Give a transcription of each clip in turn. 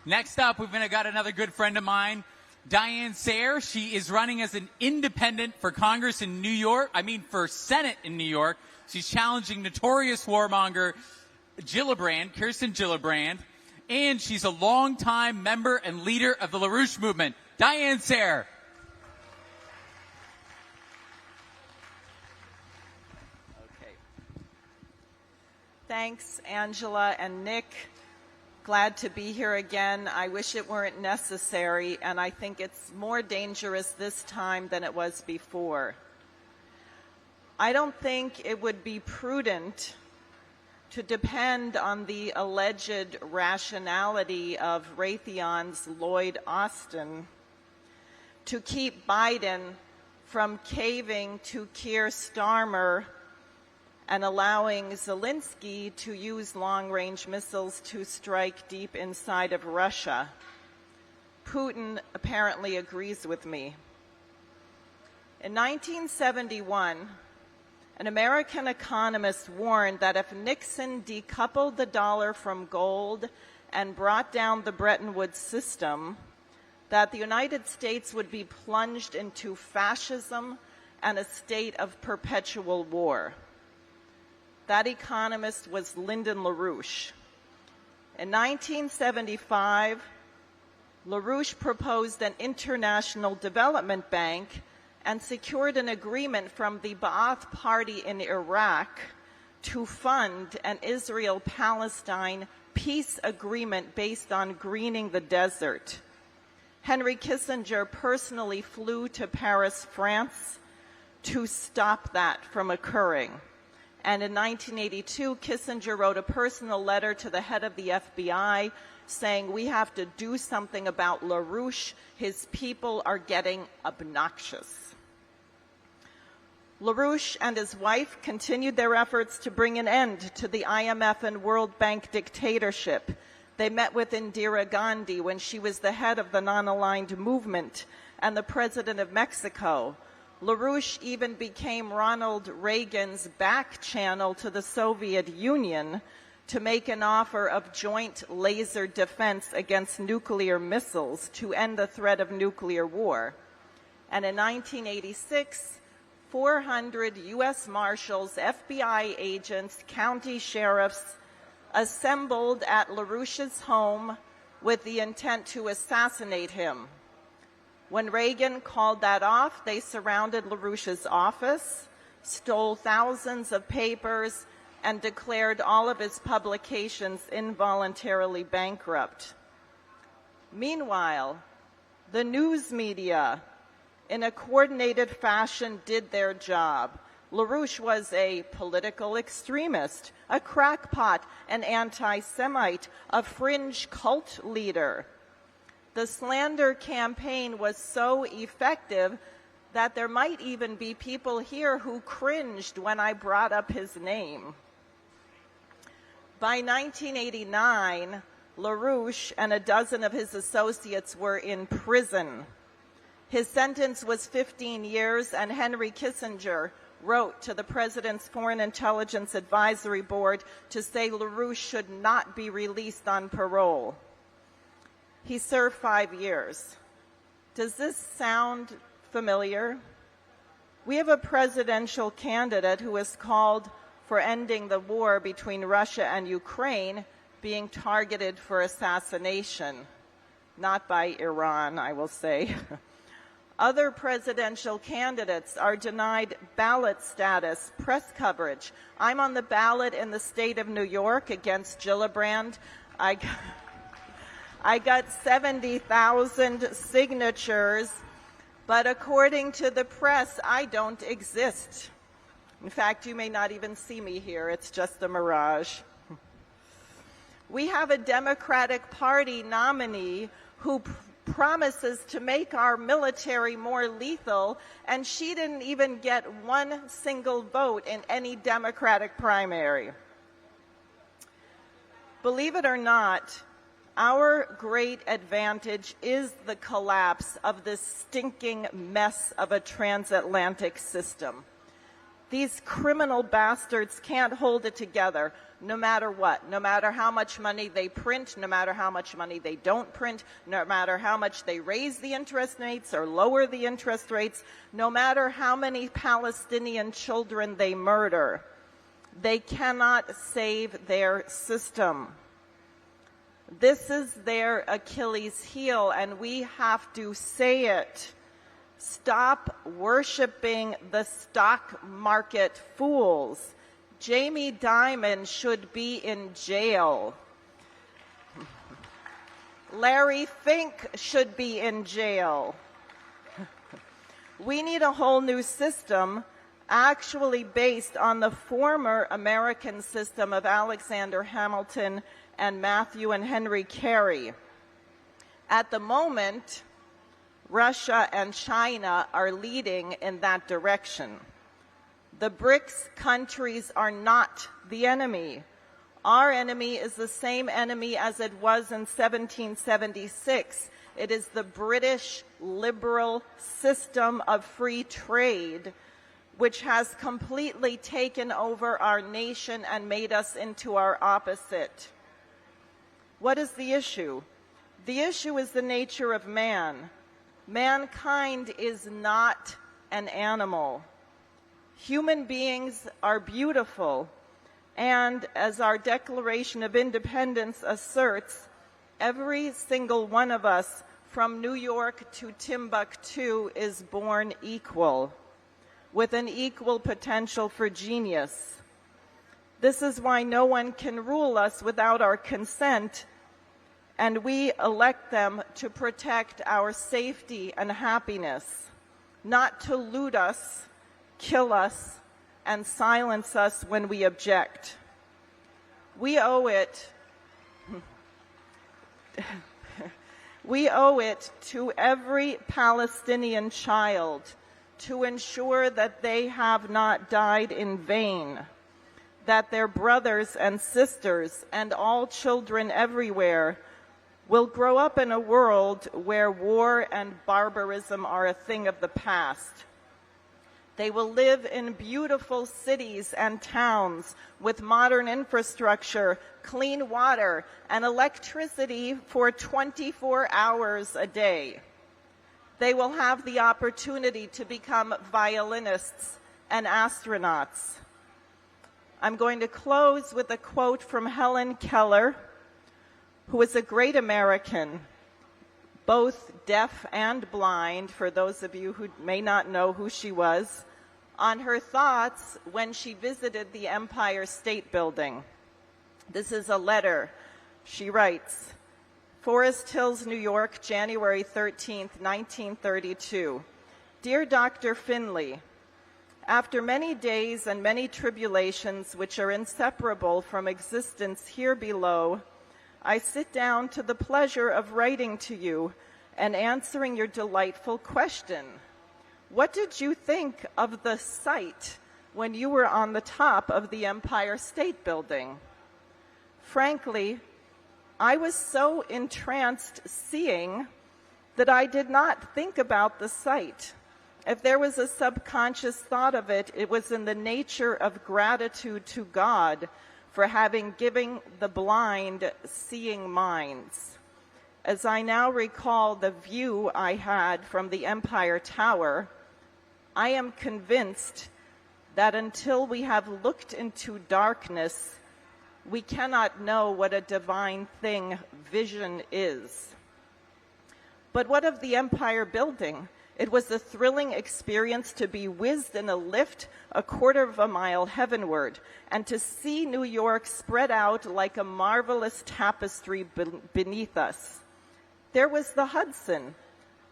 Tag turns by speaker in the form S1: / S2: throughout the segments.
S1: Next up, we've got another good friend of mine, Diane. She is running as an independent for Congress in New York, for Senate in New York. She's challenging notorious warmonger Kirsten Gillibrand, and she's a longtime member and leader of the LaRouche movement. Diane Sayre.
S2: Okay. Thanks, Angela and Nick. Glad to be here again. I wish it weren't necessary, and I think it's more dangerous this time than it was before. I don't think it would be prudent to depend on the alleged rationality of Raytheon's Lloyd Austin to keep Biden from caving to Keir Starmer and allowing Zelensky to use long-range missiles to strike deep inside of Russia. Putin apparently agrees with me. In 1971, an American economist warned that if Nixon decoupled the dollar from gold and brought down the Bretton Woods system, that the United States would be plunged into fascism and a state of perpetual war. That economist was Lyndon LaRouche. In 1975, LaRouche proposed an international development bank and secured an agreement from the Ba'ath Party in Iraq to fund an Israel-Palestine peace agreement based on greening the desert. Henry Kissinger personally flew to Paris, France, to stop that from occurring. And in 1982, Kissinger wrote a personal letter to the head of the FBI saying, "We have to do something about LaRouche. His people are getting obnoxious." LaRouche and his wife continued their efforts to bring an end to the IMF and World Bank dictatorship. They met with Indira Gandhi when she was the head of the non-aligned movement and the president of Mexico. LaRouche even became Ronald Reagan's back channel to the Soviet Union to make an offer of joint laser defense against nuclear missiles to end the threat of nuclear war. And in 1986, 400 U.S. Marshals, FBI agents, county sheriffs assembled at LaRouche's home with the intent to assassinate him. When Reagan called that off, they surrounded LaRouche's office, stole thousands of papers, and declared all of his publications involuntarily bankrupt. Meanwhile, the news media, in a coordinated fashion, did their job. LaRouche was a political extremist, a crackpot, an anti-Semite, a fringe cult leader. The slander campaign was so effective that there might even be people here who cringed when I brought up his name. By 1989, LaRouche and a dozen of his associates were in prison. His sentence was 15 years, and Henry Kissinger wrote to the President's Foreign Intelligence Advisory Board to say LaRouche should not be released on parole. He served 5 years. Does this sound familiar? We have a presidential candidate who has called for ending the war between Russia and Ukraine being targeted for assassination. Not by Iran, I will say. Other presidential candidates are denied ballot status, press coverage. I'm on the ballot in the state of New York against Gillibrand. I got 70,000 signatures, but according to the press, I don't exist. In fact, you may not even see me here. It's just a mirage. We have a Democratic Party nominee who promises to make our military more lethal, and she didn't even get one single vote in any Democratic primary. Believe it or not, our great advantage is the collapse of this stinking mess of a transatlantic system. These criminal bastards can't hold it together no matter what, no matter how much money they print, no matter how much money they don't print, no matter how much they raise the interest rates or lower the interest rates, no matter how many Palestinian children they murder. They cannot save their system. This is their Achilles heel, and we have to say it. Stop worshiping the stock market fools. Jamie Dimon should be in jail. Larry Fink should be in jail. We need a whole new system actually based on the former American system of Alexander Hamilton and Matthew and Henry Carey. At the moment, Russia and China are leading in that direction. The BRICS countries are not the enemy. Our enemy is the same enemy as it was in 1776. It is the British liberal system of free trade, which has completely taken over our nation and made us into our opposite. What is the issue? The issue is the nature of man. Mankind is not an animal. Human beings are beautiful, and as our Declaration of Independence asserts, every single one of us from New York to Timbuktu is born equal, with an equal potential for genius. This is why no one can rule us without our consent, and we elect them to protect our safety and happiness, not to loot us, kill us, and silence us when we object. We owe it to every Palestinian child to ensure that they have not died in vain, that their brothers and sisters and all children everywhere will grow up in a world where war and barbarism are a thing of the past. They will live in beautiful cities and towns with modern infrastructure, clean water, and electricity for 24 hours a day. They will have the opportunity to become violinists and astronauts. I'm going to close with a quote from Helen Keller, who is a great American, both deaf and blind, for those of you who may not know who she was, on her thoughts when she visited the Empire State Building. This is a letter. She writes, Forest Hills, New York, January 13th, 1932. Dear Dr. Finley, after many days and many tribulations which are inseparable from existence here below, I sit down to the pleasure of writing to you and answering your delightful question. What did you think of the sight when you were on the top of the Empire State Building? Frankly, I was so entranced seeing that I did not think about the sight. If there was a subconscious thought of it, it was in the nature of gratitude to God for having given the blind seeing minds. As I now recall the view I had from the Empire Tower, I am convinced that until we have looked into darkness, we cannot know what a divine thing vision is. But what of the Empire Building? It was a thrilling experience to be whizzed in a lift a quarter of a mile heavenward and to see New York spread out like a marvelous tapestry beneath us. There was the Hudson,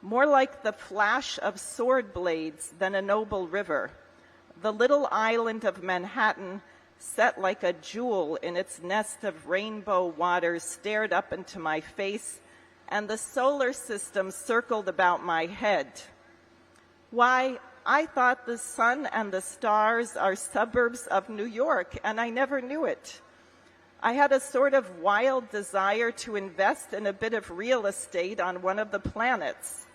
S2: more like the flash of sword blades than a noble river. The little island of Manhattan, set like a jewel in its nest of rainbow waters, stared up into my face, and the solar system circled about my head. Why, I thought the sun and the stars are suburbs of New York, and I never knew it. I had a sort of wild desire to invest in a bit of real estate on one of the planets.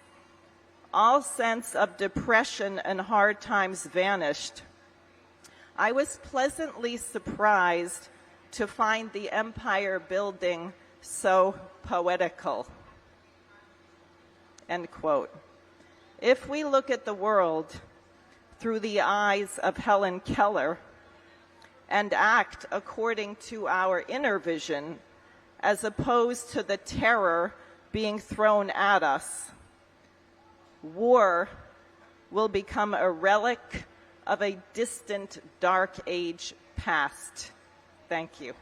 S2: All sense of depression and hard times vanished. I was pleasantly surprised to find the empire building so poetical. End quote. If we look at the world through the eyes of Helen Keller and act according to our inner vision, as opposed to the terror being thrown at us, war will become a relic of a distant dark age past. Thank you.